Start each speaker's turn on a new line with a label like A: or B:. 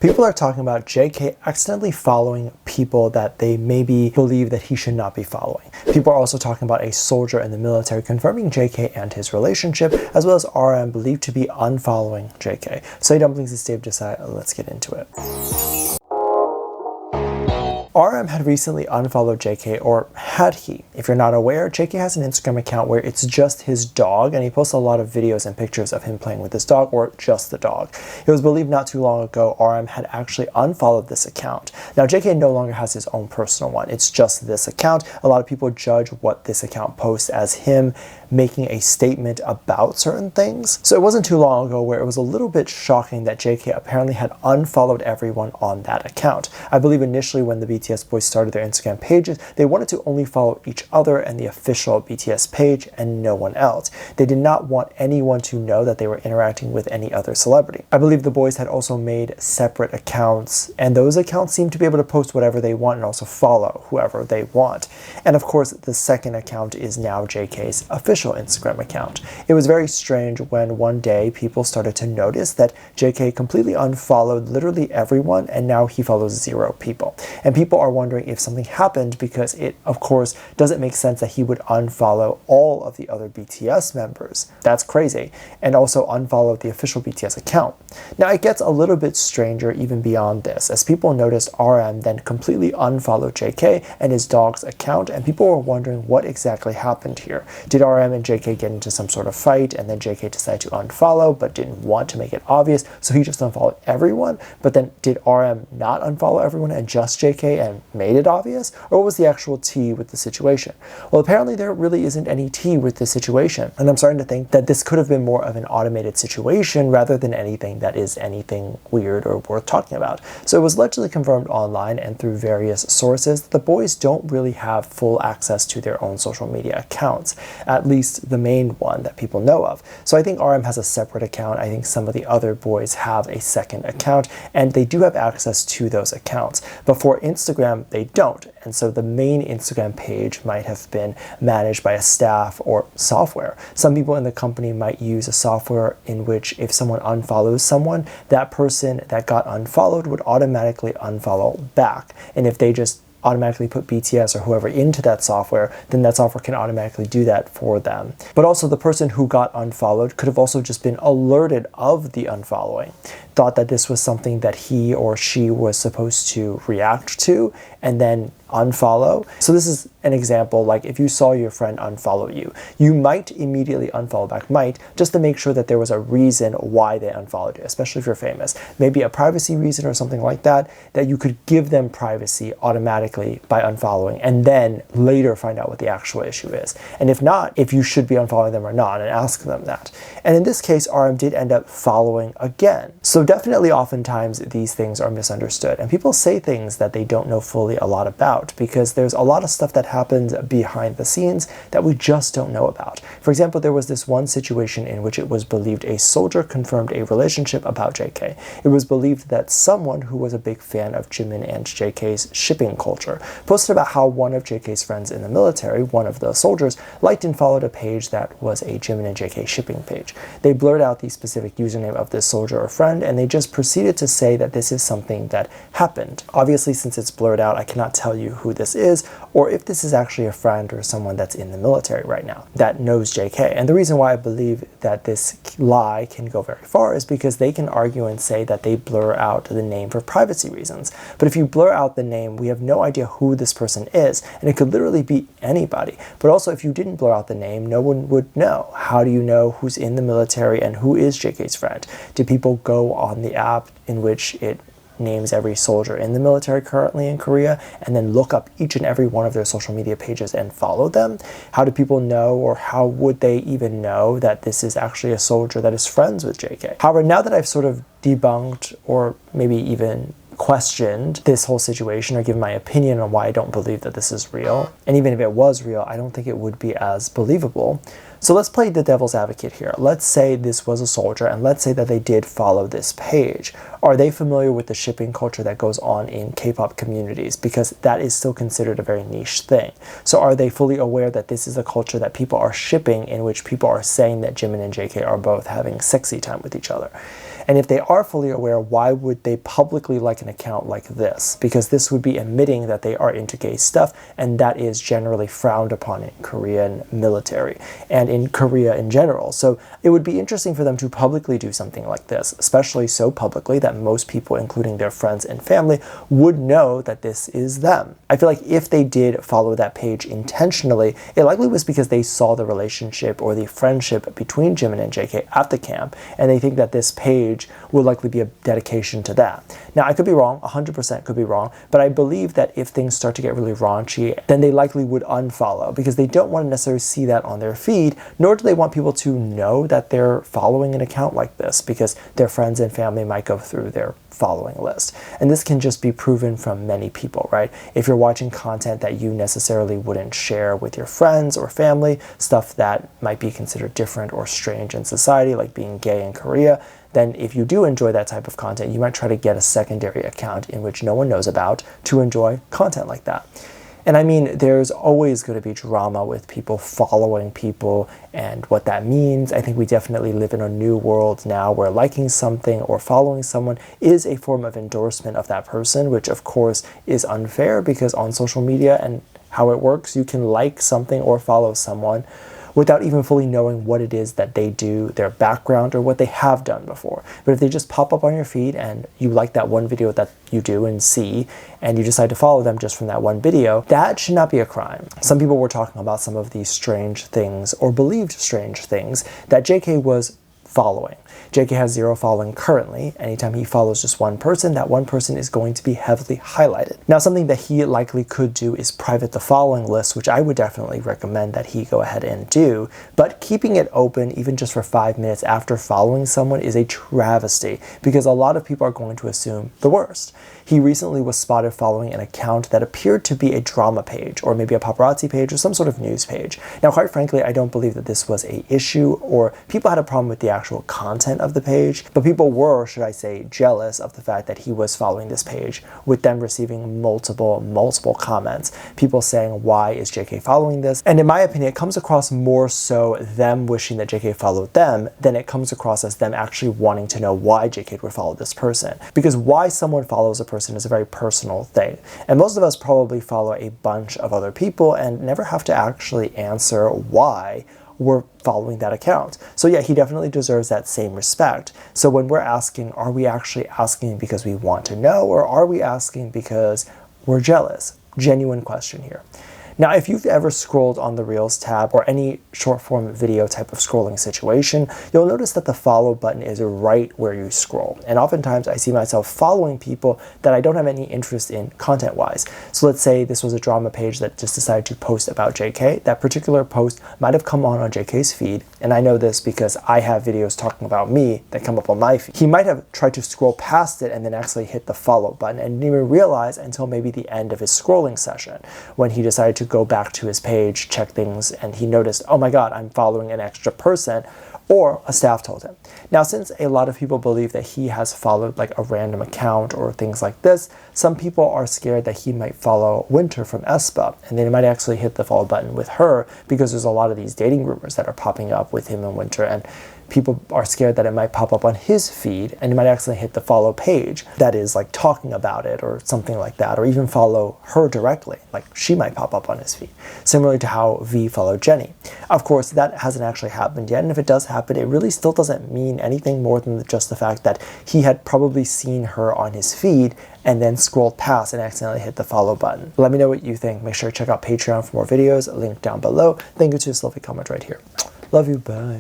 A: People are talking about JK accidentally following people that they maybe believe that he should not be following. People are also talking about a soldier in the military confirming JK and his relationship, as well as RM believed to be unfollowing JK. So hey dumplings, it's Dave Disci. Let's get into it. RM had recently unfollowed JK, or had he? If you're not aware, JK has an Instagram account where it's just his dog, and he posts a lot of videos and pictures of him playing with his dog, or just the dog. It was believed not too long ago RM had actually unfollowed this account. Now JK no longer has his own personal one, it's just this account. A lot of people judge what this account posts as him making a statement about certain things. So it wasn't too long ago where it was a little bit shocking that JK apparently had unfollowed everyone on that account. I believe initially when the BTS boys started their Instagram pages, they wanted to only follow each other and the official BTS page and no one else. They did not want anyone to know that they were interacting with any other celebrity. I believe the boys had also made separate accounts, and those accounts seem to be able to post whatever they want and also follow whoever they want. And of course, the second account is now JK's official Instagram account. It was very strange when one day people started to notice that JK completely unfollowed literally everyone, and now he follows 0 people. And people are wondering if something happened, because it, of course, doesn't make sense that he would unfollow all of the other BTS members. That's crazy. And also unfollow the official BTS account. Now it gets a little bit stranger even beyond this, as people noticed RM then completely unfollowed JK and his dog's account, and people were wondering what exactly happened here. Did RM and JK get into some sort of fight, and then JK decided to unfollow but didn't want to make it obvious, so he just unfollowed everyone? But then did RM not unfollow everyone and just JK and made it obvious? Or what was the actual tea with the situation? Well, apparently there really isn't any tea with this situation, and I'm starting to think that this could have been more of an automated situation rather than anything that is anything weird or worth talking about. So it was allegedly confirmed online and through various sources that the boys don't really have full access to their own social media accounts, at least the main one that people know of. So I think RM has a separate account. I think some of the other boys have a second account, and they do have access to those accounts. But for Instagram, they don't. And so the main Instagram page might have been managed by a staff or software. Some people in the company might use a software in which if someone unfollows someone, that person that got unfollowed would automatically unfollow back. And if they just automatically put BTS or whoever into that software, then that software can automatically do that for them. But also the person who got unfollowed could have also just been alerted of the unfollowing, thought that this was something that he or she was supposed to react to, and then unfollow. So this is an example, like if you saw your friend unfollow you, you might immediately unfollow back, just to make sure that there was a reason why they unfollowed you, especially if you're famous. Maybe a privacy reason or something like that, that you could give them privacy automatically by unfollowing, and then later find out what the actual issue is. And if not, if you should be unfollowing them or not, and ask them that. And in this case, RM did end up following again. So definitely oftentimes these things are misunderstood, and people say things that they don't know fully a lot about, because there's a lot of stuff that happens behind the scenes that we just don't know about. For example, there was this one situation in which it was believed a soldier confirmed a relationship about JK. It was believed that someone who was a big fan of Jimin and JK's shipping culture posted about how one of JK's friends in the military, one of the soldiers, liked and followed a page that was a Jimin and JK shipping page. They blurred out the specific username of this soldier or friend, and they just proceeded to say that this is something that happened. Obviously, since it's blurred out, I cannot tell you who this is, or if this is actually a friend or someone that's in the military right now that knows JK. And the reason why I believe that this lie can go very far is because they can argue and say that they blur out the name for privacy reasons. But if you blur out the name, we have no idea who this person is, and it could literally be anybody. But also, if you didn't blur out the name, no one would know. How do you know who's in the military and who is JK's friend? Do people go on the app in which it names every soldier in the military currently in Korea and then look up each and every one of their social media pages and follow them? How do people know, or how would they even know that this is actually a soldier that is friends with JK? However, now that I've sort of debunked or maybe even questioned this whole situation or given my opinion on why I don't believe that this is real, and even if it was real, I don't think it would be as believable. So let's play the devil's advocate here. Let's say this was a soldier, and let's say that they did follow this page. Are they familiar with the shipping culture that goes on in K-pop communities? Because that is still considered a very niche thing. So are they fully aware that this is a culture that people are shipping, in which people are saying that Jimin and JK are both having sexy time with each other? And if they are fully aware, why would they publicly like an account like this? Because this would be admitting that they are into gay stuff, and that is generally frowned upon in Korean military and in Korea in general. So it would be interesting for them to publicly do something like this, especially so publicly that most people, including their friends and family, would know that this is them. I feel like if they did follow that page intentionally, it likely was because they saw the relationship or the friendship between Jimin and JK at the camp, and they think that this page will likely be a dedication to that. Now, I could be wrong, 100% could be wrong, but I believe that if things start to get really raunchy, then they likely would unfollow, because they don't want to necessarily see that on their feed, nor do they want people to know that they're following an account like this, because their friends and family might go through their following list. And this can just be proven from many people, right? If you're watching content that you necessarily wouldn't share with your friends or family, stuff that might be considered different or strange in society, like being gay in Korea, then if you do enjoy that type of content, you might try to get a secondary account in which no one knows about to enjoy content like that. And I mean, there's always going to be drama with people following people and what that means. I think we definitely live in a new world now where liking something or following someone is a form of endorsement of that person, which of course is unfair, because on social media and how it works, you can like something or follow someone without even fully knowing what it is that they do, their background, or what they have done before. But if they just pop up on your feed and you like that one video that you do and see, and you decide to follow them just from that one video, that should not be a crime. Some people were talking about some of these strange things, or believed strange things, that JK was following. JK has 0 following currently. Anytime he follows just one person, that one person is going to be heavily highlighted. Now, something that he likely could do is private the following list, which I would definitely recommend that he go ahead and do. But keeping it open, even just for 5 minutes after following someone, is a travesty, because a lot of people are going to assume the worst. He recently was spotted following an account that appeared to be a drama page, or maybe a paparazzi page, or some sort of news page. Now, quite frankly, I don't believe that this was an issue, or people had a problem with the actual content of the page, but people were, should I say, jealous of the fact that he was following this page, with them receiving multiple comments, people saying, why is JK following this? And in my opinion, it comes across more so them wishing that JK followed them than it comes across as them actually wanting to know why JK would follow this person. Because why someone follows a person is a very personal thing, and most of us probably follow a bunch of other people and never have to actually answer why we're following that account. So yeah, he definitely deserves that same respect. So when we're asking, are we actually asking because we want to know, or are we asking because we're jealous? Genuine question here. Now, if you've ever scrolled on the Reels tab or any short form video type of scrolling situation, you'll notice that the follow button is right where you scroll. And oftentimes I see myself following people that I don't have any interest in content-wise. So let's say this was a drama page that just decided to post about JK. That particular post might have come on JK's feed, and I know this because I have videos talking about me that come up on my feed. He might have tried to scroll past it and then actually hit the follow button and didn't even realize until maybe the end of his scrolling session, when he decided to go back to his page, check things, and he noticed, oh my god, I'm following an extra person, or a staff told him. Now, since a lot of people believe that he has followed like a random account or things like this, some people are scared that he might follow Winter from aespa, and they might actually hit the follow button with her, because there's a lot of these dating rumors that are popping up with him and Winter, and people are scared that it might pop up on his feed and you might actually hit the follow page that is like talking about it or something like that, or even follow her directly, like she might pop up on his feed, similar to how V followed Jenny. Of course, that hasn't actually happened yet, and if it does happen, it really still doesn't mean anything more than just the fact that he had probably seen her on his feed and then scrolled past and accidentally hit the follow button. Let me know what you think. Make sure to check out Patreon for more videos, link down below. Thank you to this lovely comment right here. Love you, bye.